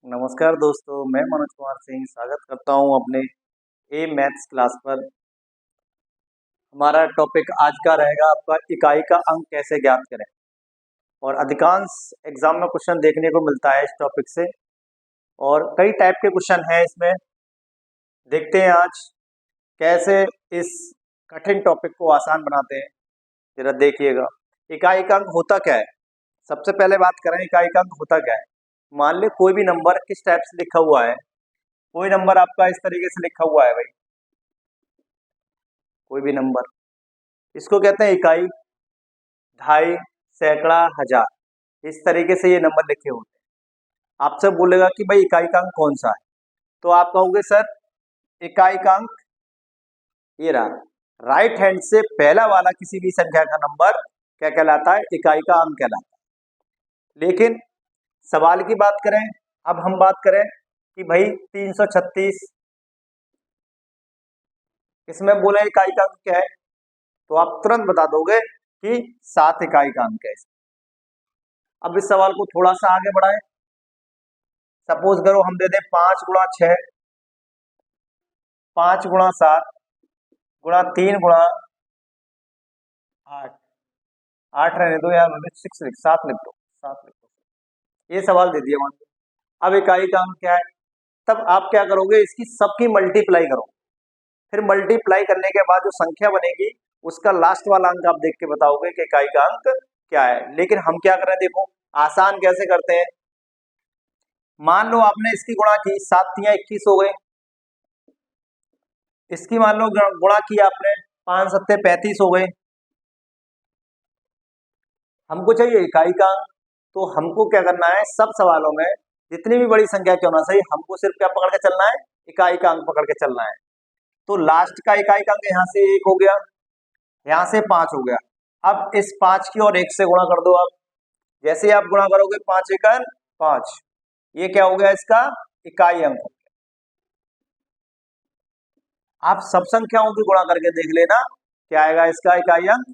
नमस्कार दोस्तों, मैं मनोज कुमार सिंह स्वागत करता हूं अपने ए मैथ्स क्लास पर। हमारा टॉपिक आज का रहेगा आपका इकाई का अंक कैसे ज्ञात करें। और अधिकांश एग्जाम में क्वेश्चन देखने को मिलता है इस टॉपिक से, और कई टाइप के क्वेश्चन हैं इसमें। देखते हैं आज कैसे इस कठिन टॉपिक को आसान बनाते हैं। जरा देखिएगा, इकाई का अंक होता क्या है। सबसे पहले बात करें इकाई का अंक होता क्या है। मान ले कोई भी नंबर किस टाइप से लिखा हुआ है। कोई नंबर आपका इस तरीके से लिखा हुआ है भाई, कोई भी नंबर, इसको कहते हैं इकाई, ढाई, सैकड़ा, हजार। इस तरीके से ये नंबर लिखे होते हैं। आपसे बोलेगा कि भाई इकाई का अंक कौन सा है, तो आप कहोगे सर इकाई का अंक ये रहा। राइट हैंड से पहला वाला किसी भी संख्या का नंबर क्या कहलाता है, इकाई का अंक कहलाता है। लेकिन सवाल की बात करें, अब हम बात करें कि भाई 336 इसमें बोले इकाई का अंक क्या है, तो आप तुरंत बता दोगे कि 7 इकाई का अंक है। अब इस सवाल को थोड़ा सा आगे बढ़ाएं। सपोज करो हम दे दें 5 गुणा 6, 5 गुणा 7 गुणा 3 गुणा 8, 8 रहने दो यार, 6 लिख 7 लिख दो, 7 लिख दो। ये सवाल दे दिया मान लो। अब इकाई का अंक क्या है, तब आप क्या करोगे, इसकी सबकी मल्टीप्लाई करो। फिर मल्टीप्लाई करने के बाद जो संख्या बनेगी उसका लास्ट वाला अंक आप देख के बताओगे कि इकाई का अंक क्या है। लेकिन हम क्या करें, देखो आसान कैसे करते हैं। मान लो आपने इसकी गुणा की, 7 तिया 21 हो गए। इसकी मान लो गुणा की आपने, 5 सत्ते 35 हो गए। हमको चाहिए इकाई का अंक, तो हमको क्या करना है, सब सवालों में जितनी भी बड़ी संख्या क्यों ना सही, हमको सिर्फ क्या पकड़ के चलना है, इकाई का अंक पकड़ के चलना है। तो लास्ट का इकाई का अंक यहाँ से 1 हो गया, यहाँ से 5 हो गया। अब इस 5 की और 1 से गुणा कर दो। आप जैसे ही आप गुणा करोगे 5 एकड़ 5, ये क्या हो गया, इसका इकाई अंक। आप सब संख्याओं की गुणा करके देख लेना क्या आएगा, इसका इकाई अंक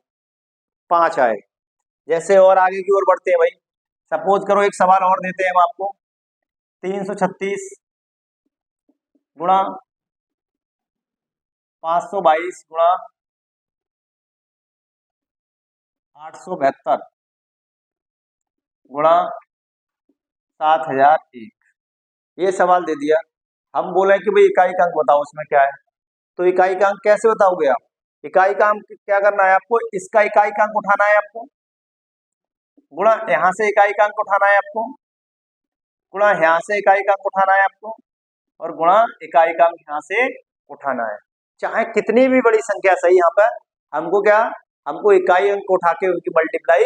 5 आएगा। जैसे और आगे की ओर बढ़ते हैं भाई, सपोज करो एक सवाल और देते हैं हम आपको, 336 गुणा 522 गुणा 872 गुणा 7001। ये सवाल दे दिया। हम बोले कि भाई इकाई का अंक बताओ उसमें क्या है। तो इकाई का अंक कैसे बताओगे आप, इकाई का अंक क्या करना है आपको, इसका इकाई का अंक उठाना है आपको, गुणा यहां से इकाई का अंक उठाना है आपको, गुणा यहां से इकाई का अंक उठाना है आपको, और गुणा इकाई का अंक यहां से उठाना है। चाहे कितनी भी बड़ी संख्या सही, यहाँ पर हमको क्या, हमको इकाई अंक उठा के उनकी मल्टीप्लाई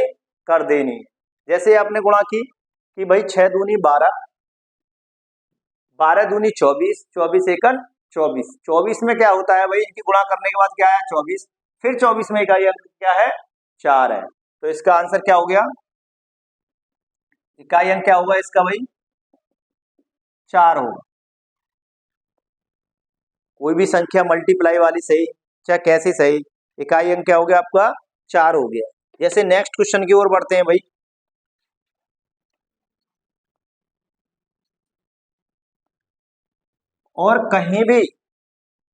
कर देनी है। जैसे आपने गुणा की कि भाई 6 दूनी 12, 12 दूनी 24, 24 एकड़ 24। 24 में क्या होता है भाई, इनकी गुणा करने के बाद क्या है 24, फिर 24 में इकाई अंक क्या है 4 है। तो इसका आंसर क्या हो गया, इकाई अंक क्या होगा इसका भाई 4 होगा। कोई भी संख्या मल्टीप्लाई वाली सही चाहे कैसी सही, इकाई अंक क्या हो गया आपका 4 हो गया। जैसे नेक्स्ट क्वेश्चन की ओर बढ़ते हैं भाई। और कहीं भी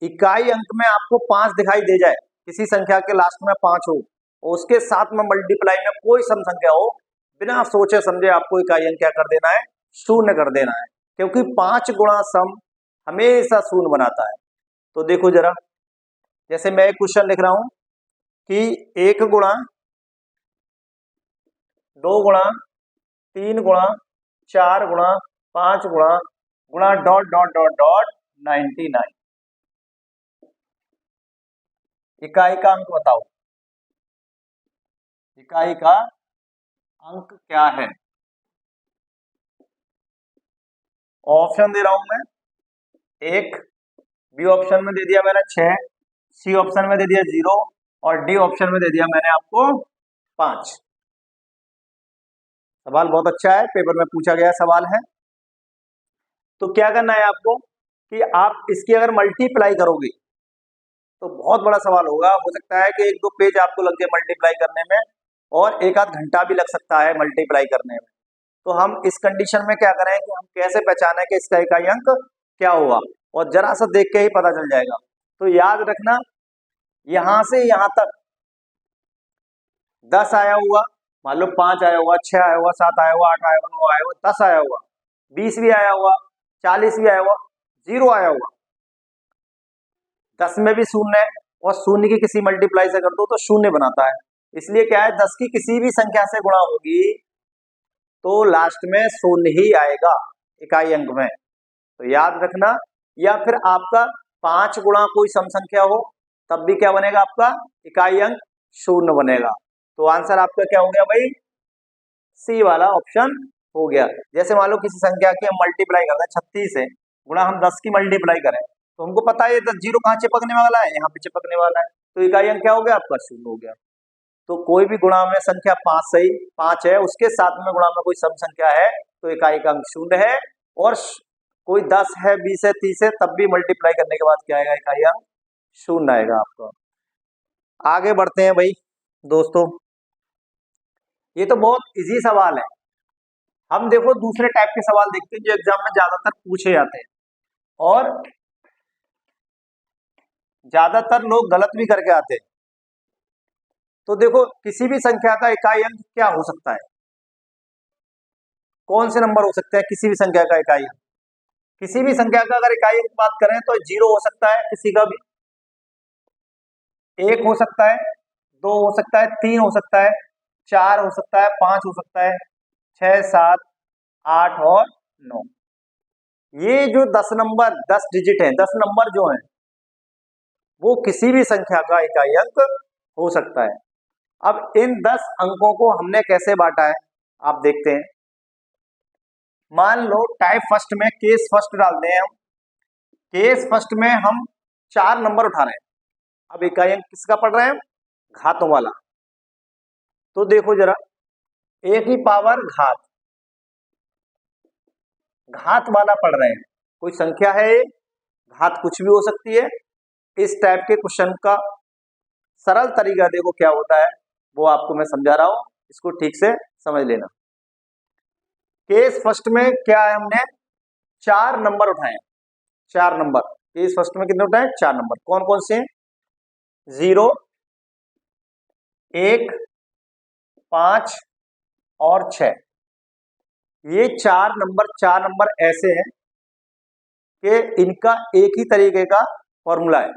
इकाई अंक में आपको 5 दिखाई दे जाए, किसी संख्या के लास्ट में 5 हो और उसके साथ में मल्टीप्लाई में कोई सम संख्या हो, बिना सोचे समझे आपको इकाई अंक क्या कर देना है, शून्य कर देना है। क्योंकि 5 गुणा सम हमेशा शून्य बनाता है। तो देखो जरा, जैसे मैं एक क्वेश्चन लिख रहा हूं कि 1 गुणा 2 गुणा 3 गुणा 4 गुणा 5 गुणा गुणा डॉट डॉट डॉट डॉट 99। इकाई का अंक बताओ, इकाई का अंक क्या है। ऑप्शन दे रहा हूं मैं, एक, बी ऑप्शन में दे दिया मैंने 6, सी ऑप्शन में दे दिया 0, और डी ऑप्शन में दे दिया मैंने आपको 5। सवाल बहुत अच्छा है, पेपर में पूछा गया सवाल है। तो क्या करना है आपको कि आप इसकी अगर मल्टीप्लाई करोगे तो बहुत बड़ा सवाल होगा। हो सकता है कि 1-2 पेज आपको लग जाए मल्टीप्लाई करने में, और 1 आध घंटा भी लग सकता है मल्टीप्लाई करने में। तो हम इस कंडीशन में क्या करें कि हम कैसे पहचाना है कि इसका इकाई अंक क्या हुआ, और जरा सा देख के ही पता चल जाएगा। तो याद रखना, यहां से यहां तक 10 आया हुआ, मान लो 5 आया हुआ, 6 आया हुआ, 7 आया हुआ, 8 आया हुआ, 9 आया हुआ, 10 आया हुआ, 20 भी आया हुआ, 40 भी आया हुआ, 0 आया हुआ। 10 में भी शून्य है, और शून्य की किसी मल्टीप्लाई से कर दो तो शून्य बनाता है। इसलिए क्या है, 10 की किसी भी संख्या से गुणा होगी तो लास्ट में शून्य ही आएगा इकाई अंक में। तो याद रखना, या फिर आपका 5 गुणा कोई सम संख्या हो तब भी क्या बनेगा, आपका इकाई अंक शून्य बनेगा। तो आंसर आपका क्या हो गया भाई, सी वाला ऑप्शन हो गया। जैसे मान लो किसी संख्या की हम मल्टीप्लाई करते हैं 36 से, गुणा हम 10 की मल्टीप्लाई करें तो हमको पता है 10 जीरो कहाँ चिपकने वाला है, यहाँ पे चिपकने वाला है, तो इकाई अंक क्या हो गया, आपका शून्य हो गया। तो कोई भी गुणा में संख्या 5 सही 5 है, उसके साथ में गुणा में कोई सम संख्या है तो इकाई का अंक शून्य है। और कोई 10 है, 20 है, 30 है, तब भी मल्टीप्लाई करने के बाद क्या आएगा, इकाई अंक शून्य आएगा आपका। आगे बढ़ते हैं भाई दोस्तों, ये तो बहुत इजी सवाल है। हम देखो दूसरे टाइप के सवाल देखते हैं जो एग्जाम में ज्यादातर पूछे जाते हैं, और ज्यादातर लोग गलत भी करके आते हैं। तो देखो, किसी भी संख्या का इकाई अंक क्या हो सकता है, कौन से नंबर हो सकते हैं किसी भी संख्या का इकाई अंक। किसी भी संख्या का अगर इकाई अंक बात करें तो 0 हो सकता है किसी का भी, 1 हो सकता है, 2 हो सकता है, 3 हो सकता है, 4 हो सकता है, 5 हो सकता है, 6, 7, 8 और 9। ये जो 10 नंबर 10 डिजिट है, 10 नंबर जो है वो किसी भी संख्या का इकाई अंक हो सकता है। अब इन 10 अंकों को हमने कैसे बांटा है आप देखते हैं। मान लो टाइप फर्स्ट में केस फर्स्ट डालते हैं हम, केस फर्स्ट में हम 4 नंबर उठा रहे हैं। अब इकाई अंक किसका पढ़ रहे हैं, घातों वाला। तो देखो जरा, ए की पावर घात, घात वाला पढ़ रहे हैं, कोई संख्या है ये, घात कुछ भी हो सकती है। इस टाइप के क्वेश्चन का सरल तरीका देखो क्या होता है, वो आपको मैं समझा रहा हूं, इसको ठीक से समझ लेना। केस फर्स्ट में क्या है, हमने 4 नंबर उठाए, 4 नंबर। केस फर्स्ट में कितने उठाए, 4 नंबर। कौन कौन से, 0, 1, 5 और 6। ये 4 नंबर ऐसे हैं कि इनका एक ही तरीके का फॉर्मूला है।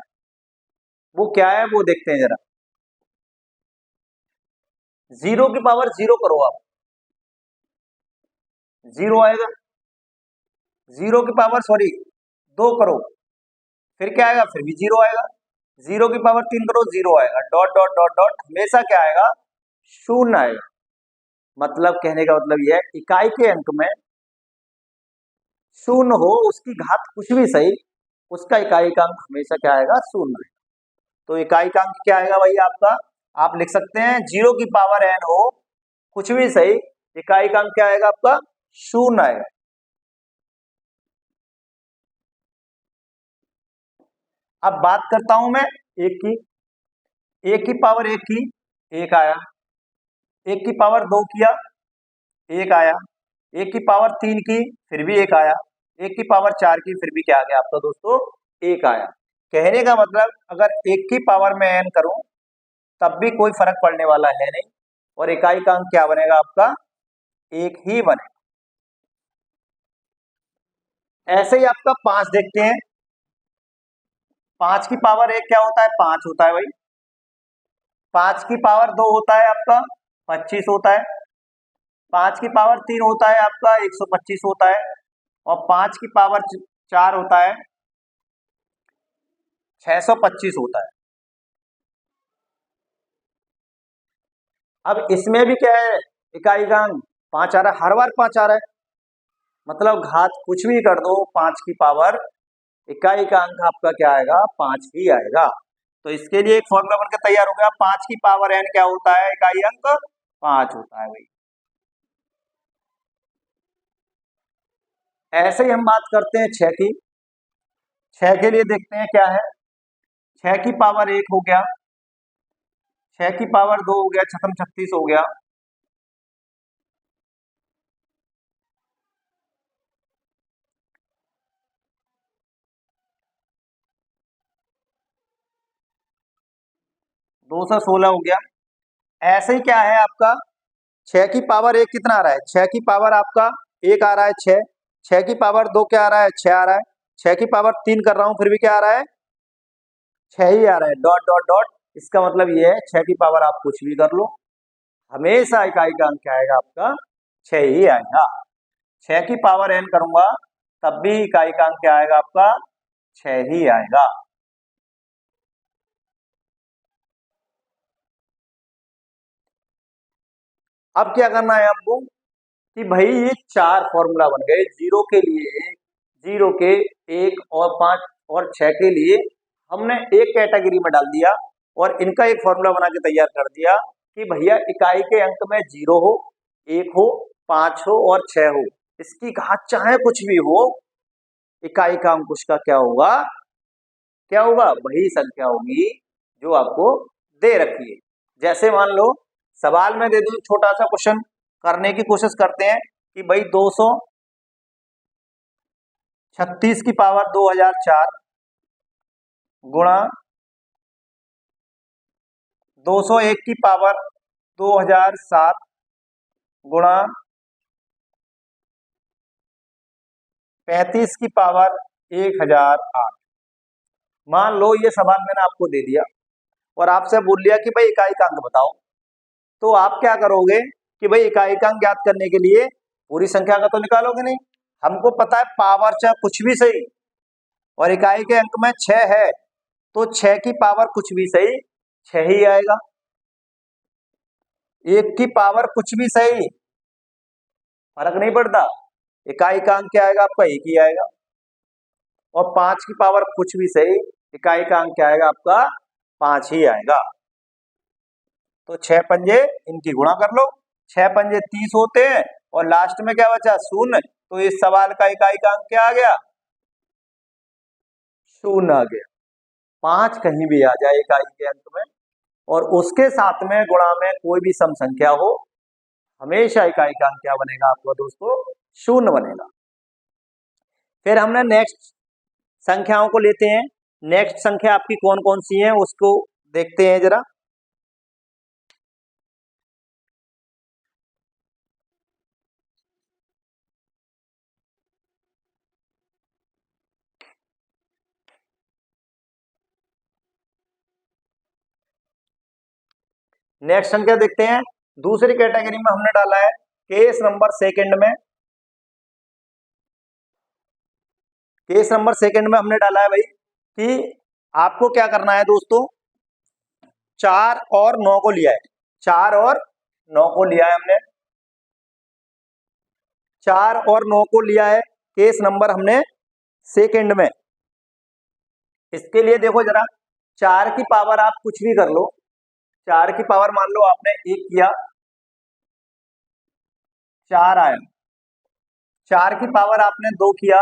वो क्या है वो देखते हैं जरा। 0 की पावर 0 करो आप, 0 आएगा। 0 की पावर 2 करो, फिर क्या आएगा, फिर भी 0 आएगा। 0 की पावर 3 करो, 0 आएगा। डॉट डॉट डॉट डॉट, हमेशा क्या आएगा, शून्य आएगा। मतलब कहने का मतलब यह है, इकाई के अंक में शून्य हो, उसकी घात कुछ भी सही, उसका इकाई का अंक हमेशा क्या आएगा, शून्य आएगा। तो इकाई का अंक क्या आएगा भाई आपका, आप लिख सकते हैं 0 की पावर n हो, कुछ भी सही, इकाई का अंक क्या आएगा आपका, शून्य आएगा। अब बात करता हूं मैं एक की, एक की पावर एक की, एक आया। एक की पावर 2 किया, एक आया। एक की पावर 3 की, फिर भी एक आया। एक की पावर 4 की, फिर भी क्या आ गया आपका दोस्तों, एक आया। कहने का मतलब, अगर एक की पावर में n करूं तब भी कोई फर्क पड़ने वाला है नहीं, और इकाई का अंक क्या बनेगा आपका, एक ही बनेगा। ऐसे ही आपका 5 देखते हैं। 5 की पावर 1 क्या होता है, 5 होता है भाई। 5 की पावर 2 होता है आपका 25 होता है। 5 की पावर 3 होता है आपका 125 होता है। और 5 की पावर 4 होता है 625 होता है। अब इसमें भी क्या है, इकाई का अंक 5 आ रहा है, हर बार 5 आ रहा है। मतलब घात कुछ भी कर दो 5 की पावर, इकाई का अंक आपका क्या आएगा, 5 ही आएगा। तो इसके लिए एक फॉर्मूला बनकर तैयार हो गया, 5 की पावर n क्या होता है, इकाई अंक 5 होता है भाई। ऐसे ही हम बात करते हैं 6 की। 6 के लिए देखते हैं क्या है। 6 की पावर 1 हो गया, 6 की पावर 2 हो गया, 6 36 हो गया। 216 हो गया। ऐसे ही क्या है आपका 6 की पावर 1 कितना आ रहा है, 6 की पावर आपका 1 आ रहा है 6, 6 की पावर 2 क्या आ रहा है 6 आ रहा है, 6 की पावर 3 कर रहा हूं फिर भी क्या आ रहा है 6 ही आ रहा है, डॉट डॉट डॉट। इसका मतलब ये है 6 की पावर आप कुछ भी कर लो, हमेशा इकाई का अंक क्या आएगा आपका 6 ही आएगा। 6 की पावर n करूंगा तब भी इकाई का अंक क्या आएगा आपका 6 ही आएगा। अब क्या करना है आपको कि भाई ये 4 फॉर्मूला बन गए, जीरो के लिए 1, जीरो के 1 और 5 और 6 के लिए हमने एक कैटेगरी में डाल दिया और इनका एक फॉर्मूला बना के तैयार कर दिया कि भैया इकाई के अंक में 0 हो, 1 हो, 5 हो और 6 हो, इसकी घात चाहे कुछ भी हो, इकाई का अंक उसका क्या होगा, क्या होगा, वही संख्या होगी जो आपको दे रखी है। जैसे मान लो सवाल में दे दूं, छोटा सा क्वेश्चन करने की कोशिश करते हैं कि भाई 236 की पावर 2004 गुणा 201 की पावर 2007 गुणा 35 की पावर 1008। मान लो ये सवाल मैंने आपको दे दिया और आपसे बोल लिया कि भाई इकाई का अंक बताओ, तो आप क्या करोगे कि भाई इकाई का अंक ज्ञात करने के लिए पूरी संख्या का तो निकालोगे नहीं, हमको पता है पावर चाहे कुछ भी सही और इकाई के अंक में 6 है तो 6 की पावर कुछ भी सही 6 ही आएगा, 1 की पावर कुछ भी सही फर्क नहीं पड़ता, इकाई का अंक क्या आएगा आपका 1 ही आएगा, और 5 की पावर कुछ भी सही इकाई का अंक क्या आएगा आपका 5 ही आएगा। तो 6 पंजे इनकी गुणा कर लो, 6 पंजे 30 होते हैं और लास्ट में क्या बचा शून्य, तो इस सवाल का इकाई का अंक क्या आ गया शून्य आ गया। 5 कहीं भी आ जाए इकाई के अंक में और उसके साथ में गुणा में कोई भी सम संख्या हो, हमेशा इकाई का अंक क्या बनेगा आपका दोस्तों शून्य बनेगा। फिर हमने नेक्स्ट संख्याओं को लेते हैं, नेक्स्ट संख्या आपकी कौन कौन सी है उसको देखते हैं जरा। नेक्स्ट संख्या देखते हैं, दूसरी कैटेगरी में हमने डाला है केस नंबर सेकंड में, केस नंबर सेकंड में हमने डाला है भाई कि आपको क्या करना है दोस्तों, 4 और 9 को लिया है, 4 और 9 को लिया है हमने, 4 और 9 को लिया है केस नंबर हमने सेकंड में। इसके लिए देखो जरा 4 की पावर आप कुछ भी कर लो, 4 की पावर मान लो आपने 1 किया 4 आया, 4 की पावर आपने 2 किया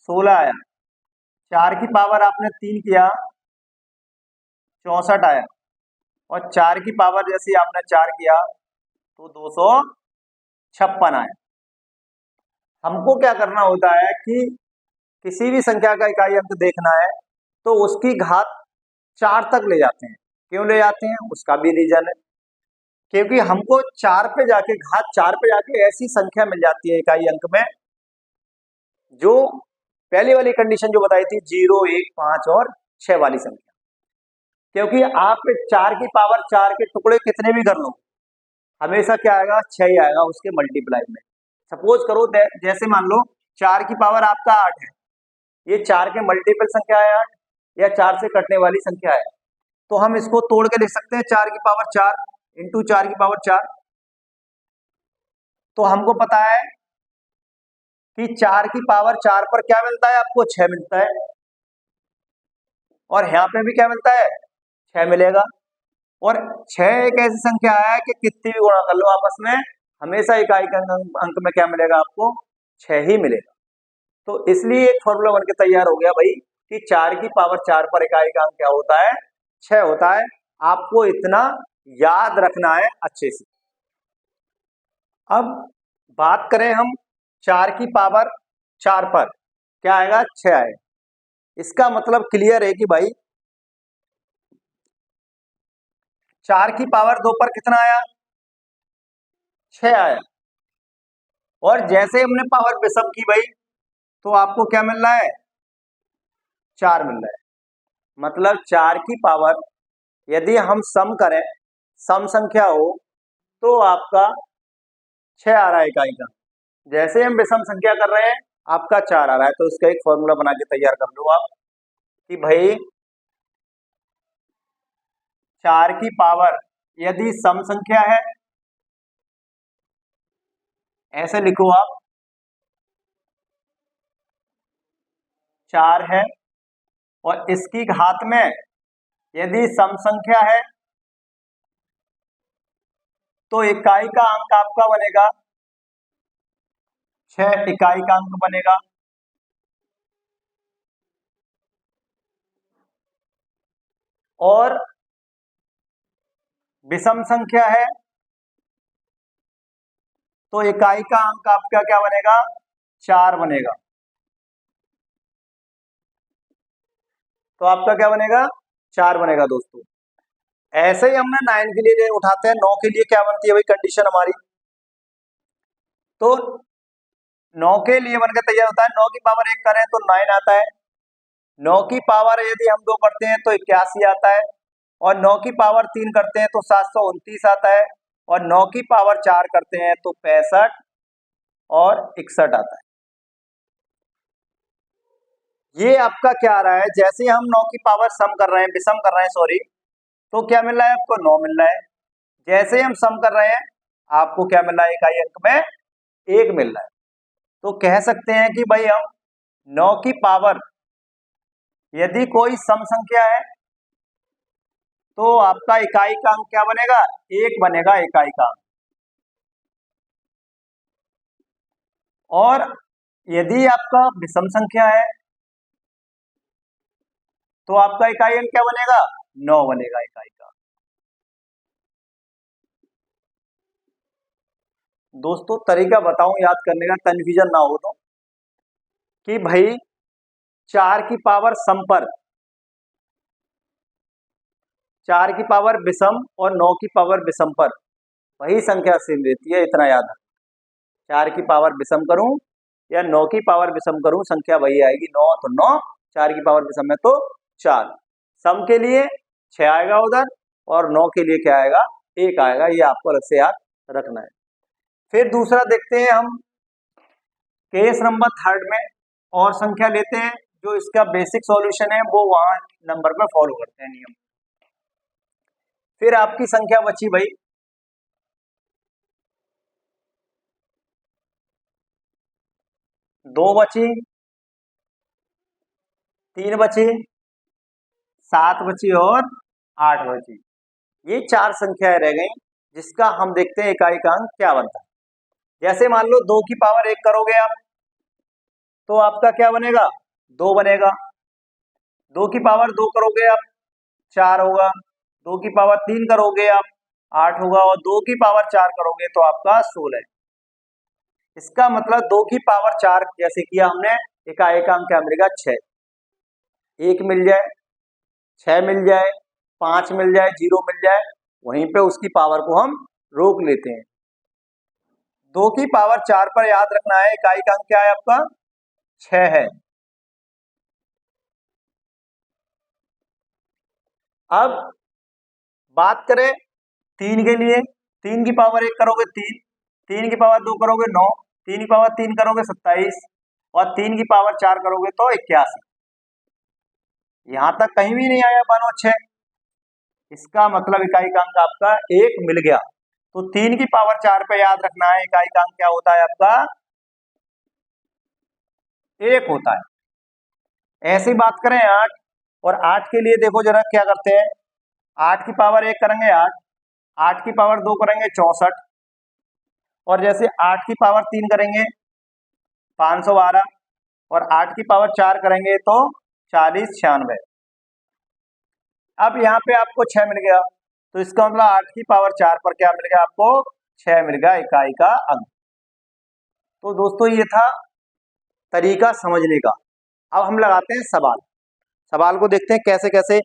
16 आया, 4 की पावर आपने 3 किया 64 आया, और 4 की पावर जैसे आपने 4 किया तो 256 आया। हमको क्या करना होता है कि किसी भी संख्या का इकाई अंक देखना है तो उसकी घात 4 तक ले जाते हैं, क्यों ले जाते हैं उसका भी रीजन है, क्योंकि हमको 4 पे जाके घात 4 पे जाके ऐसी संख्या मिल जाती है इकाई अंक में जो पहले वाली कंडीशन जो बताई थी 0, 1, 5 और 6 वाली संख्या, क्योंकि आप 4 की पावर 4 के टुकड़े कितने भी कर लो हमेशा क्या आएगा 6 ही आएगा उसके मल्टीप्लाई में। सपोज करो जैसे मान लो 4 की पावर आपका 8 है, ये 4 के मल्टीपल संख्या है 8 या 4 से कटने वाली संख्या है, तो हम इसको तोड़ के लिख सकते हैं 4 की पावर 4 इंटू 4 की पावर 4। तो हमको पता है कि 4 की पावर 4 पर क्या मिलता है आपको 6 मिलता है, और यहाँ पे भी क्या मिलता है 6 मिलेगा, और 6 एक ऐसी संख्या है कि कितनी भी गुणा कर लो आपस में हमेशा इकाई के अंक में क्या मिलेगा आपको 6 ही मिलेगा। तो इसलिए एक फॉर्मूला बनके तैयार हो गया भाई कि 4 की पावर 4 पर इकाई का अंक क्या होता है 6 होता है, आपको इतना याद रखना है अच्छे से। अब बात करें हम 4 की पावर 4 पर क्या आएगा 6 आएगा, इसका मतलब क्लियर है कि भाई 4 की पावर 2 पर कितना आया, 6 आया। और जैसे हमने पावर विषम की भाई, तो आपको क्या मिल रहा है, 4 मिल रहा है। मतलब 4 की पावर यदि हम सम करें, सम संख्या हो, तो आपका 6 आ रहा है इकाई का। जैसे हम विषम संख्या कर रहे हैं, आपका 4 आ रहा है। तो इसका एक फॉर्मूला बना के तैयार कर लो आप कि भाई 4 की पावर यदि सम संख्या है, ऐसे लिखो आप, 4 है और इसकी घात में यदि सम संख्या है, तो इकाई का अंक आपका बनेगा 6 इकाई का अंक बनेगा। और विषम संख्या है, तो इकाई का अंक आपका क्या बनेगा, 4 बनेगा। तो आपका क्या बनेगा, 4 बनेगा दोस्तों। ऐसे ही हमने 9 के लिए उठाते हैं, 9 के लिए क्या बनती है भाई कंडीशन हमारी, तो 9 के लिए बनकर तैयार होता है, 9 की पावर 1 करें तो 9 आता है, 9 की पावर यदि हम 2 करते हैं तो 81 आता है, और 9 की पावर 3 करते हैं तो 729 आता है, और 9 की पावर 4 करते हैं तो 65 और 61 आता है। ये आपका क्या आ रहा है, जैसे हम 9 की पावर सम कर रहे हैं, विषम कर रहे हैं सॉरी, तो क्या मिल रहा है आपको, 9 मिल रहा है। जैसे हम सम कर रहे हैं, आपको क्या मिल रहा है, इकाई अंक में 1 मिल रहा है। तो कह सकते हैं कि भाई हम 9 की पावर यदि कोई सम संख्या है, तो आपका इकाई का अंक क्या बनेगा, 1 बनेगा इकाई का अंक। और यदि आपका विषम संख्या है, तो आपका इकाई अंक क्या बनेगा, 9 बनेगा इकाई का। दोस्तों तरीका बताऊं याद करने का, कंफ्यूजन ना हो तो, कि भाई 4 की पावर सम पर, 4 की पावर विषम और 9 की पावर विषम पर वही संख्या सेम रहती है, इतना याद है। 4 की पावर विषम करूं या 9 की पावर विषम करूं, संख्या वही आएगी, 9 तो 9, 4 की पावर विषम है तो 4। सम के लिए 6 आएगा उधर, और 9 के लिए क्या आएगा, 1 आएगा। ये आपको अलग से याद रखना है। फिर दूसरा देखते हैं हम, केस नंबर 3 में और संख्या लेते हैं, जो इसका बेसिक सॉल्यूशन है वो वहां नंबर पे फॉलो करते हैं नियम। फिर आपकी संख्या बची भाई 2 बची, 3 बची, 7 बची और 8 बची। ये 4 संख्याएं रह गई, जिसका हम देखते हैं इकाई का अंक क्या बनता है। जैसे मान लो 2 की पावर 1 करोगे आप, तो आपका क्या बनेगा, 2 बनेगा। 2 की पावर 2 करोगे आप, 4 होगा। 2 की पावर 3 करोगे आप, 8 होगा। और 2 की पावर 4 करोगे तो आपका 16 है। इसका मतलब 2 की पावर 4 जैसे किया हमने, इकाई का अंक क्या मिलेगा, 6। 1 मिल जाए, 6 मिल जाए, 5 मिल जाए, 0 मिल जाए, वहीं पे उसकी पावर को हम रोक लेते हैं। 2 की पावर 4 पर याद रखना है, इकाई का अंक क्या है आपका, 6 है। अब बात करें 3 के लिए, 3 की पावर 1 करोगे 3, 3 की पावर 2 करोगे 9, 3 की पावर 3 करोगे 27, और 3 की पावर 4 करोगे तो 81। यहां तक कहीं भी नहीं आया 1 और 6, इसका मतलब इकाई का अंक आपका 1 मिल गया। तो 3 की पावर 4 पे याद रखना है, इकाई का अंक क्या होता है आपका, 1 होता है। ऐसी बात करें 8, और 8 के लिए देखो जरा क्या करते हैं, 8 की पावर 1 करेंगे 8, 8 की पावर 2 करेंगे 64, और जैसे 8 की पावर 3 करेंगे 512, और 8 की पावर 4 करेंगे तो 40 96। अब यहाँ पे आपको 6 मिल गया, तो इसका मतलब 8 की पावर 4 पर क्या मिल गया आपको, 6 मिल गया इकाई का अंक। तो दोस्तों ये था तरीका समझने का। अब हम लगाते हैं सवाल। सवाल को देखते हैं कैसे कैसे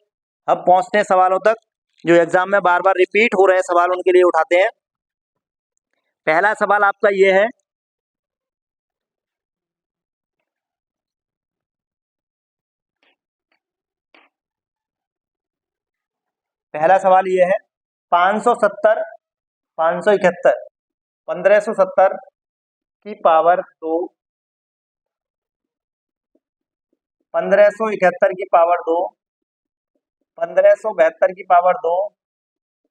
अब पहुंचते हैं सवालों तक। जो एग्जाम में बार बार रिपीट हो रहे हैं सवाल, उनके लिए उठाते हैं। पहला सवाल आपका ये है, पहला सवाल ये है, 570, 571, 1570 की पावर 2, 1571 की पावर 2, 1572 की पावर 2,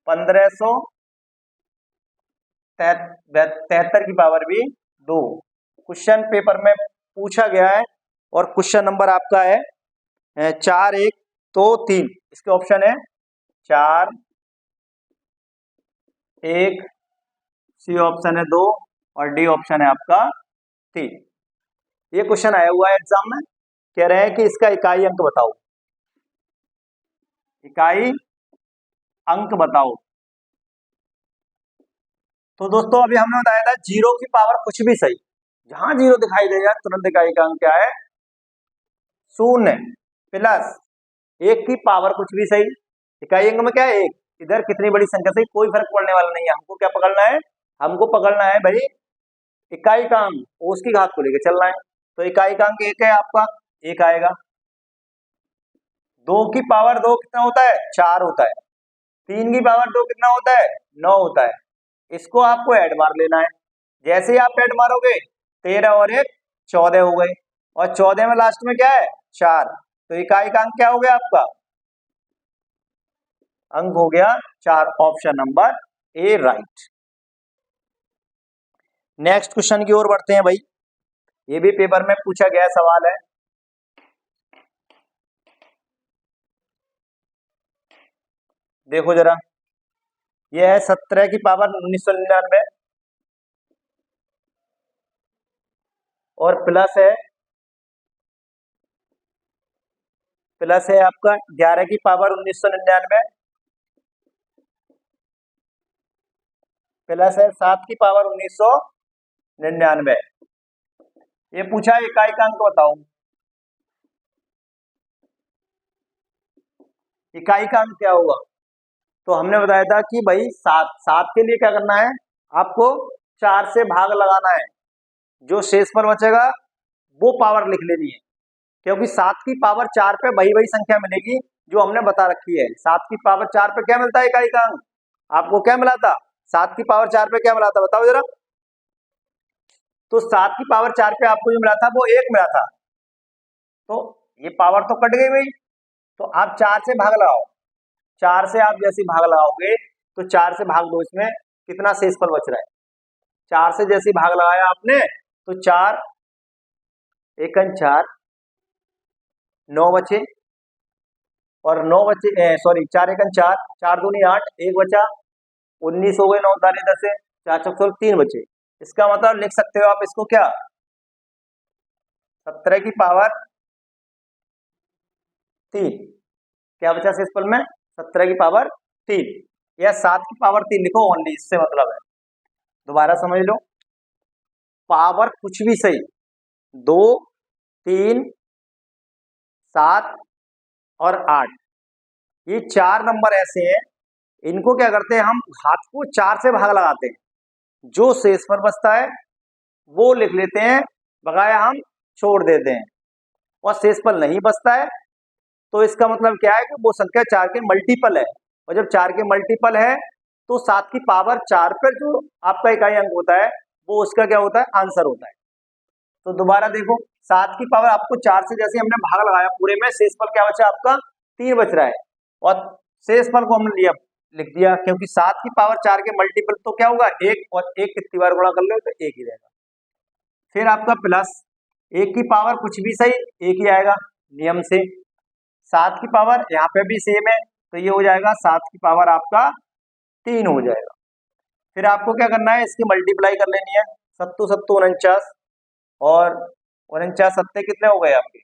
1573 की पावर भी 2। क्वेश्चन पेपर में पूछा गया है और क्वेश्चन नंबर आपका है 4, 1, 2, 3। इसके ऑप्शन है 4, 1, सी ऑप्शन है 2 और डी ऑप्शन है आपका 3। ये क्वेश्चन आया हुआ है एग्जाम में, कह रहे हैं कि इसका इकाई अंक बताओ, इकाई अंक बताओ। तो दोस्तों अभी हमने बताया था जीरो की पावर कुछ भी सही, जहां जीरो दिखाई देगा तुरंत इकाई का अंक क्या है, शून्य, प्लस एक की पावर कुछ भी सही, इकाई अंक में क्या है, एक। इधर कितनी बड़ी संख्या से कोई फर्क पड़ने वाला नहीं है, हमको क्या पकड़ना है, हमको पकड़ना है भाई इकाई का अंक, उसकी घात को लेकर चलना है। तो इकाई का अंक एक है आपका, एक आएगा। दो की पावर दो कितना होता है, 4 होता है। तीन की पावर दो कितना होता है, 9 होता है। इसको आपको ऐड मार लेना है, जैसे ही आप ऐड मारोगे 13 और 1 14 हो गए, और 14 में लास्ट में क्या है, 4। तो इकाई का अंक क्या हो गया आपका, अंक हो गया 4, option number A right. Next question की ओर बढ़ते हैं भाई, ये भी पेपर में पूछा गया सवाल है। देखो जरा, यह है 17 की पावर 1999 और प्लस है आपका 11 की पावर 1999, प्लस है 7 की पावर 1999। ये पूछा है इकाई का अंक बताओ, इकाई का अंक क्या होगा। तो हमने बताया था कि भाई 7 के लिए क्या करना है, आपको 4 से भाग लगाना है, जो शेष पर बचेगा वो पावर लिख लेनी है, क्योंकि 7 की पावर 4 पे वही वही संख्या मिलेगी जो हमने बता रखी है। 7 की पावर 4 पे क्या मिलता है इकाई का अंक, आपको क्या मिला था, 7 की पावर 4 पे क्या मिला था बताओ जरा। तो 7 की पावर 4 पे आपको जो मिला था वो 1 मिला था, तो ये पावर तो कट गई भाई। तो आप 4 से भाग लगाओ, 4 से आप जैसे भाग लगाओगे तो 4 से भाग दो, इसमें कितना शेषफल बच रहा है। 4 से जैसे भाग लगाया आपने तो 4 एकन 4, 9 बचे, और 9 बचे, सॉरी 4 एकन 4, 4 दूनी 8, 1 बचा, 19 हो गए, 9 तारीख 10 से 4 चौक 3 बचे। इसका मतलब लिख सकते हो आप इसको क्या, 17 की पावर 3, क्या बचा शेषफल में, 17 की पावर 3, या 7 की पावर 3 लिखो ओनली, इससे मतलब है। दोबारा समझ लो, पावर कुछ भी सही, 2, 3, 7 और 8, ये 4 नंबर ऐसे हैं, इनको क्या करते हैं हम घात को 4 से भाग लगाते हैं, जो शेषफल बचता है वो लिख लेते हैं, बकाया हम छोड़ देते हैं। और शेषफल नहीं बचता है तो इसका मतलब क्या है कि वो संख्या 4 के मल्टीपल है, और जब 4 के मल्टीपल है तो 7 की पावर 4 पर जो आपका इकाई अंक होता है वो उसका क्या होता है, आंसर होता है। तो दोबारा देखो, 7 की पावर आपको 4 से जैसे हमने भाग लगाया पूरे में, शेषफल क्या बचा आपका, 3 बच रहा है, और शेषफल को हमने लिया लिख दिया, क्योंकि 7 की पावर 4 के मल्टीपल तो क्या होगा, 1, और 1 कितनी बार गुणा कर लो तो 1 ही रहेगा। फिर आपका प्लस 1 की पावर कुछ भी सही 1 ही आएगा नियम से, 7 की पावर यहाँ पे भी सेम है, तो ये हो जाएगा 7 की पावर आपका 3 हो जाएगा। फिर आपको क्या करना है, इसकी मल्टीप्लाई कर लेनी है, 7 7 49, और 49 सत्ते कितने हो गए आपके,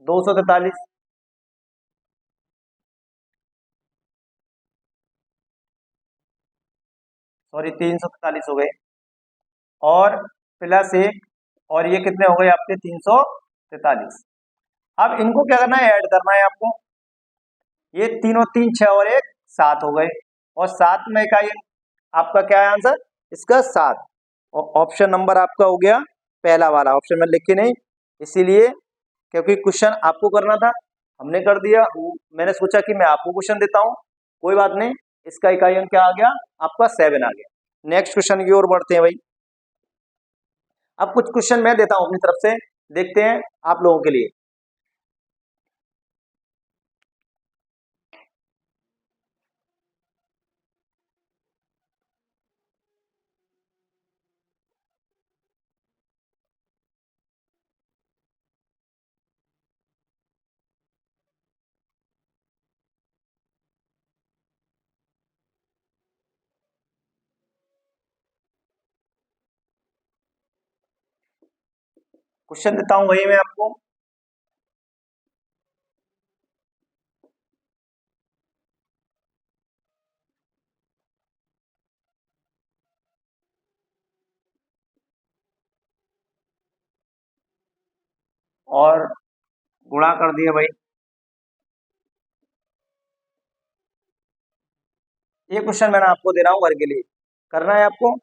243, सॉरी 343 हो गए, और प्लस 1, और ये कितने हो गए आपके 343। अब इनको क्या करना है, ऐड करना है आपको, ये तीनों, 3 6 और 1 7 हो गए, और 7 में इकाई अंक आपका क्या है आंसर इसका 7। और ऑप्शन नंबर आपका हो गया पहला वाला, ऑप्शन में लिख के नहीं, इसीलिए क्योंकि क्वेश्चन आपको करना था, हमने कर दिया। मैंने सोचा कि मैं आपको क्वेश्चन देता हूँ, कोई बात नहीं। इसका इकाई अंक क्या आ गया आपका 7 आ गया। नेक्स्ट क्वेश्चन की ओर बढ़ते हैं भाई। अब कुछ क्वेश्चन मैं देता हूं अपनी तरफ से, देखते हैं आप लोगों के लिए। क्वेश्चन देता हूं वही मैं आपको। और गुणा कर दिए भाई। ये क्वेश्चन मैंने आपको दे रहा हूं घर के लिए, करना है आपको,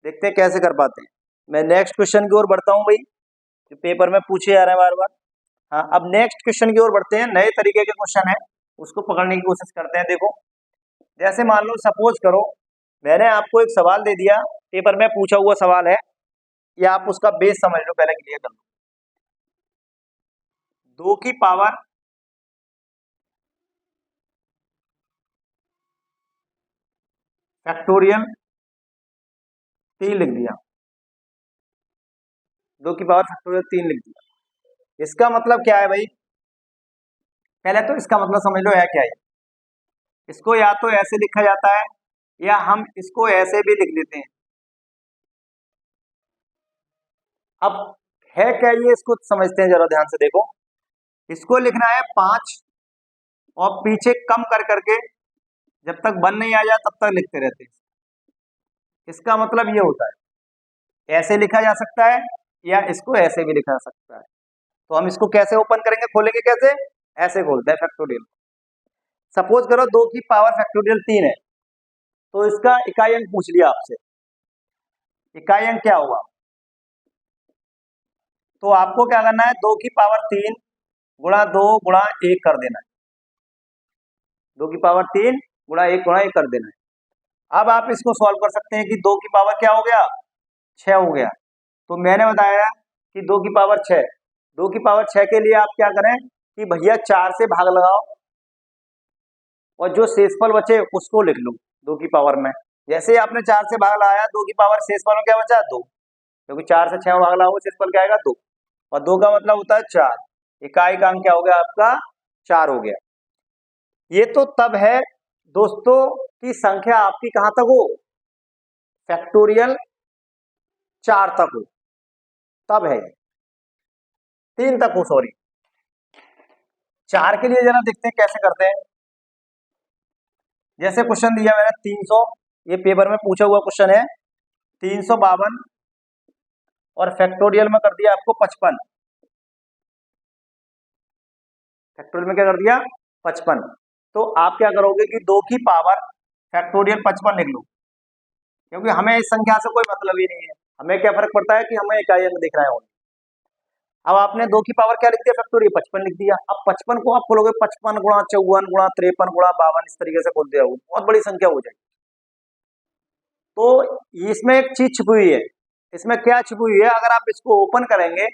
देखते हैं कैसे कर पाते हैं। मैं नेक्स्ट क्वेश्चन की ओर बढ़ता हूं भाई, जो पेपर में पूछे जा रहे हैं बार बार। हाँ, अब नेक्स्ट क्वेश्चन की ओर बढ़ते हैं, नए तरीके के क्वेश्चन है, उसको पकड़ने की कोशिश करते हैं। देखो, जैसे मान लो सपोज करो मैंने आपको एक सवाल दे दिया, पेपर में पूछा हुआ सवाल है, या आप उसका बेस समझ लो, पहले क्लियर कर लो। 2 की पावर फैक्टोरियल 3 लिख दिया, 2 की पावर फैक्टोरियल 3 लिख दिया। इसका मतलब क्या है भाई, पहले तो इसका मतलब समझ लो है क्या है। इसको या तो ऐसे लिखा जाता है, या हम इसको ऐसे भी लिख देते हैं। अब है क्या ये, इसको समझते हैं, जरा ध्यान से देखो। इसको लिखना है 5, और पीछे कम कर करके जब तक 1 नहीं आ जाए तब तक लिखते रहते हैं। इसका मतलब ये होता है, ऐसे लिखा जा सकता है, या इसको ऐसे भी लिखा जा सकता है। तो हम इसको कैसे ओपन करेंगे, खोलेंगे कैसे, ऐसे खोलते हैं फैक्टोरियल। सपोज करो 2 की पावर फैक्टोरियल 3 है, तो इसका इकाई अंक पूछ लिया आपसे, इकाई अंक क्या होगा। तो आपको क्या करना है, 2 की पावर 3 गुणा 2 गुणा 1 कर देना है। 2 की पावर 3 गुणा 1 गुणा 1 कर देना है। अब आप इसको सॉल्व कर सकते हैं कि 2 की पावर क्या हो गया, 6 हो गया। तो मैंने बताया कि 2 की पावर 6, 2 की पावर 6 के लिए आप क्या करें कि भैया 4 से भाग लगाओ, और जो शेषफल बचे उसको लिख लो 2 की पावर में। जैसे ही आपने 4 से भाग लगाया, 2 की पावर शेषफल में क्या बचा, 2, क्योंकि 4 से 6 में भाग लगाओ, शेषफल क्या आएगा, 2, और 2 का मतलब होता है 4। इकाई का अंक क्या हो गया आपका, 4 हो गया। ये तो तब है दोस्तों की संख्या आपकी कहां तक हो, फैक्टोरियल 4 तक हो, तब है, 3 तक हो सॉरी। 4 के लिए जरा देखते हैं कैसे करते हैं। जैसे क्वेश्चन दिया मैंने 300, ये पेपर में पूछा हुआ क्वेश्चन है, 352, और फैक्टोरियल में कर दिया आपको 55। फैक्टोरियल में क्या कर दिया, 55। तो आप क्या करोगे कि 2 की पावर फैक्टोरियल 55 लिख लो, क्योंकि हमें इस संख्या से कोई मतलब ही नहीं है, हमें क्या फर्क पड़ता है कि हमें इकाई अंक दिख रहा है। अब आपने 2 की पावर क्या लिख दिया, फैक्टोरियल 55 लिख दिया। अब 55 को आप खोलोगे, 55 गुणा 54 गुणा 53 गुणा 52, इस तरीके से खोलते हो, बहुत बड़ी संख्या हो जाएगी। तो इसमें एक चीज छुपी हुई है, इसमें क्या छुपी हुई है, अगर आप इसको ओपन करेंगे,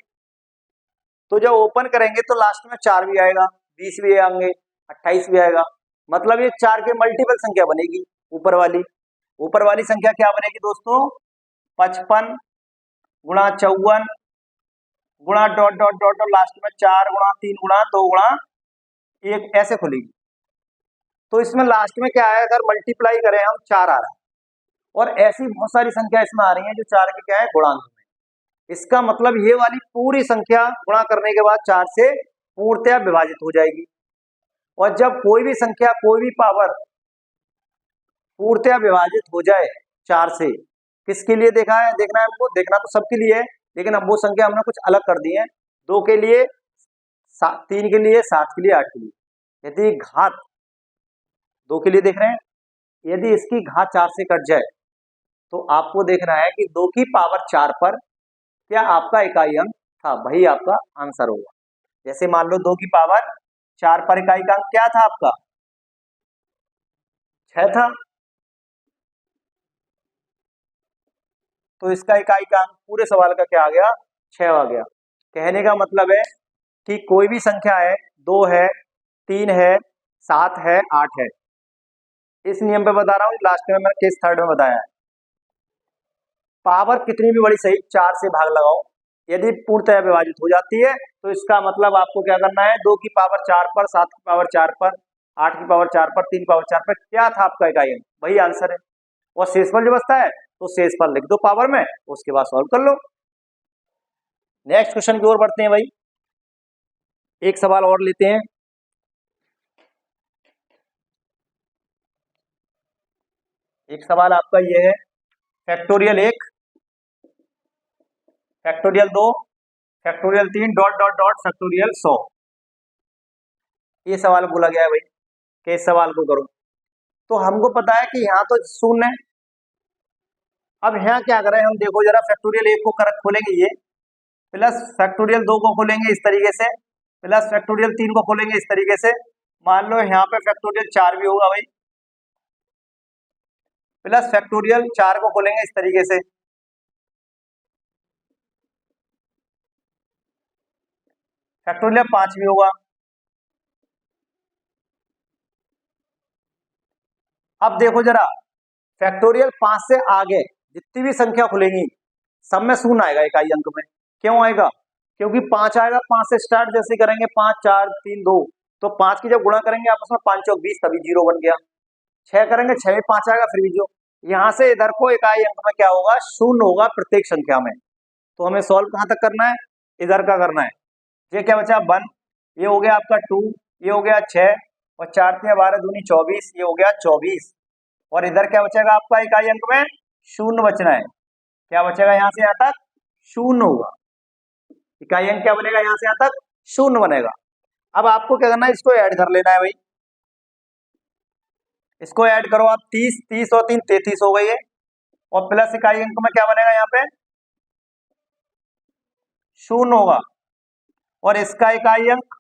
तो जब ओपन करेंगे तो लास्ट में 4 भी आएगा, 20 भी आएंगे, 28 भी आएगा। मतलब ये 4 के मल्टीपल संख्या बनेगी। ऊपर वाली संख्या क्या बनेगी दोस्तों, 55 गुणा 54 गुणा dot dot dot dot, last में 4 गुणा 3 गुणा 2 गुणा 1, ऐसे खुलेगी। तो इसमें लास्ट में क्या है, अगर मल्टीप्लाई करें हम, 4 आ रहा है, और ऐसी बहुत सारी संख्या इसमें आ रही है जो 4 के क्या है, गुणांक में। इसका मतलब ये वाली पूरी संख्या गुणा करने के बाद 4 से पूर्णतया विभाजित हो जाएगी। और जब कोई भी संख्या, कोई भी पावर पूर्णतया विभाजित हो जाए 4 से, किसके लिए देखना है हमको, देखना तो सबके लिए है, लेकिन अब वो संख्या हमने कुछ अलग कर दी है। 2 के लिए, 3 के लिए, 7 के लिए, 8 के लिए। यदि घात 2 के लिए देख रहे हैं। यदि इसकी घात 4 से कट जाए तो आपको देखना है कि 2 की पावर 4 पर क्या आपका इकाई अंक था, वही आपका आंसर होगा। जैसे मान लो 2 की पावर 4 पर इकाई का अंक क्या था आपका, 6 था, तो इसका इकाई का अंक पूरे सवाल का क्या आ गया, 6 आ गया। कहने का मतलब है कि कोई भी संख्या है, 2 है, 3 है, 7 है, 8 है, इस नियम पे बता रहा हूं, लास्ट में मैंने केस थर्ड में बताया है, पावर कितनी भी बड़ी सही 4 से भाग लगाओ, यदि पूर्णतः विभाजित हो जाती है तो इसका मतलब आपको क्या करना है, 2 की पावर 4 पर, 7 की पावर 4 पर, 8 की पावर 4 पर, 3 की पावर 4 पर क्या था आपका इकाई अंक, वही आंसर है। और शेषफल जो बचता है तो शेषफल लिख दो पावर में, उसके बाद सॉल्व कर लो। नेक्स्ट क्वेश्चन की ओर बढ़ते हैं भाई, एक सवाल और लेते हैं। एक सवाल आपका ये है, factorial 1, factorial 2, factorial 3 dot dot dot factorial 100, ये सवाल बोला गया है भाई कि इस सवाल को करो। तो हमको पता है कि यहाँ तो शून्य है, अब यहाँ क्या करें हम, देखो जरा, फैक्टोरियल 1 को कर खोलेंगे ये, प्लस फैक्टोरियल 2 को खोलेंगे इस तरीके से, प्लस फैक्टोरियल 3 को खोलेंगे इस तरीके से, मान लो यहाँ पे फैक्टोरियल 4 भी होगा भाई, प्लस फैक्टोरियल 4 को खोलेंगे इस तरीके से, फैक्टोरियल 5 भी होगा। अब देखो जरा, फैक्टोरियल 5 से आगे जितनी भी संख्या खुलेंगी सब में शून्य आएगा इकाई अंक में। क्यों आएगा, क्योंकि 5 आएगा, 5 से स्टार्ट जैसे करेंगे, 5 4 3 2, तो 5 की जब गुणा करेंगे आपस में, 5 चौक 20, तभी 0 बन गया। 6 करेंगे, 6 में 5 आएगा, फिर भी जो, यहाँ से इधर को इकाई अंक में क्या होगा, शून्य होगा प्रत्येक संख्या में। तो हमें सॉल्व कहां तक करना है, इधर का करना है। ये क्या बचा, 1, ये हो गया आपका 2, ये हो गया 6, और 4 3 12 दूनी 24, ये हो गया 24, और इधर क्या बचेगा आपका इकाई अंक में, शून्य बचना है। क्या बचेगा यहाँ से यहाँ तक, शून्य होगा, इकाई अंक क्या बनेगा, यहाँ से यहाँ तक शून्य बनेगा। अब आपको क्या करना है, इसको ऐड कर लेना है भाई, इसको ऐड करो आप, 30 30 और 3 33 हो गई है, और प्लस इकाई अंक में क्या बनेगा यहाँ पे, शून्य होगा, और इसका इकाई अंक,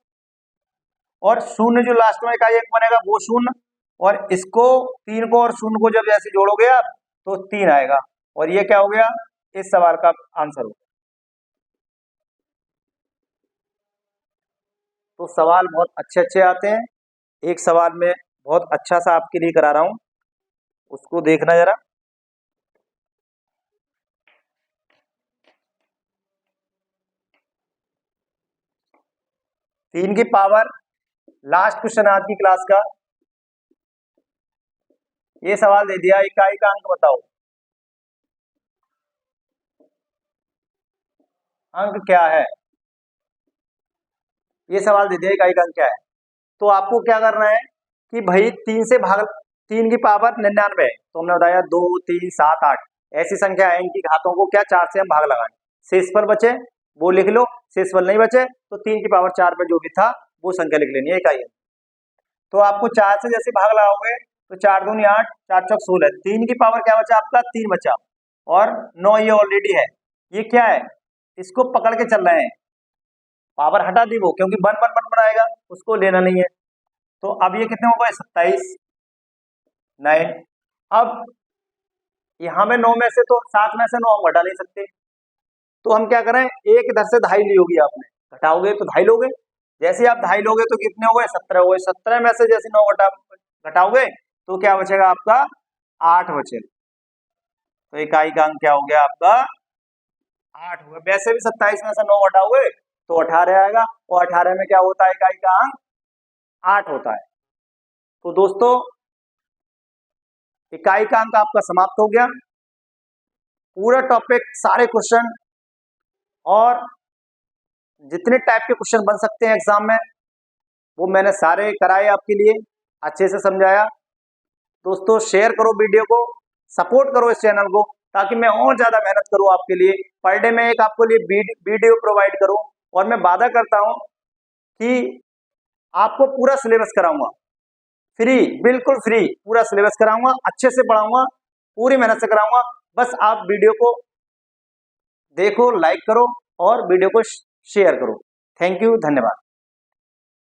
और शून्य जो लास्ट में इकाई अंक बनेगा वो शून्य, और इसको 3 को और शून्य को जब जैसे जोड़ोगे आप तो 3 आएगा, और ये क्या हो गया, इस सवाल का आंसर हो। तो सवाल बहुत अच्छे अच्छे आते हैं, एक सवाल में बहुत अच्छा सा आपके लिए करा रहा हूं, उसको देखना जरा। तीन की पावर, लास्ट क्वेश्चन आज की क्लास का, ये सवाल दे दिया, इकाई का अंक बताओ, अंक क्या है, ये सवाल दे दिया, इकाई का अंक क्या है। तो आपको क्या करना है कि भाई 3 से भाग, 3 की पावर 99, तो हमने बताया 2 3 7 8 ऐसी संख्या है, इनकी घातों को क्या 4 से हम भाग लगाएं, शेषफल बचे वो लिख लो, शेषफल नहीं बचे तो 3 की पावर 4 पे जो भी था वो संख्या लिख लेनी है इकाई। तो आपको 4 से जैसे भाग लगाओगे तो 4 दूनी 8, 4 चौक 16, 3 की पावर क्या बचा आपका, 3 बचा, और 9 ये ऑलरेडी है, ये क्या है, इसको पकड़ के चल रहे हैं, पावर हटा दी वो, क्योंकि 1 1 1 बनाएगा, उसको लेना नहीं है। तो अब ये कितने हो गए, 27 9। अब यहाँ में 9 में से, तो 7 में से 9 हम घटा नहीं सकते, तो हम क्या करें, एक इधर से ढाई ली होगी आपने, घटाओगे तो ढाई लोगे, जैसे आप ढाई लोगे तो कितने हो गए, 17 हो गए, 17 में से जैसे 9 घटाओगे तो क्या बचेगा आपका, 8 बचेगा, तो इकाई का अंक क्या हो गया आपका, 8 हो गया। वैसे भी 27 में से 9 घटाओगे तो 18 आएगा, और 18 में क्या होता है, इकाई का अंक 8 होता है। तो दोस्तों इकाई का अंक आपका समाप्त हो गया, पूरा टॉपिक, सारे क्वेश्चन और जितने टाइप के क्वेश्चन बन सकते हैं एग्जाम में वो मैंने सारे कराए आपके लिए, अच्छे से समझाया। दोस्तों शेयर करो वीडियो को, सपोर्ट करो इस चैनल को, ताकि मैं और ज्यादा मेहनत करूं आपके लिए, पर डे में एक आपको लिए वीडियो प्रोवाइड करूं, और मैं वादा करता हूं कि आपको पूरा सिलेबस कराऊंगा, फ्री, बिल्कुल फ्री पूरा सिलेबस कराऊंगा, अच्छे से पढ़ाऊंगा, पूरी मेहनत से कराऊंगा। बस आप वीडियो को देखो, लाइक करो और वीडियो को शेयर करो। थैंक यू, धन्यवाद।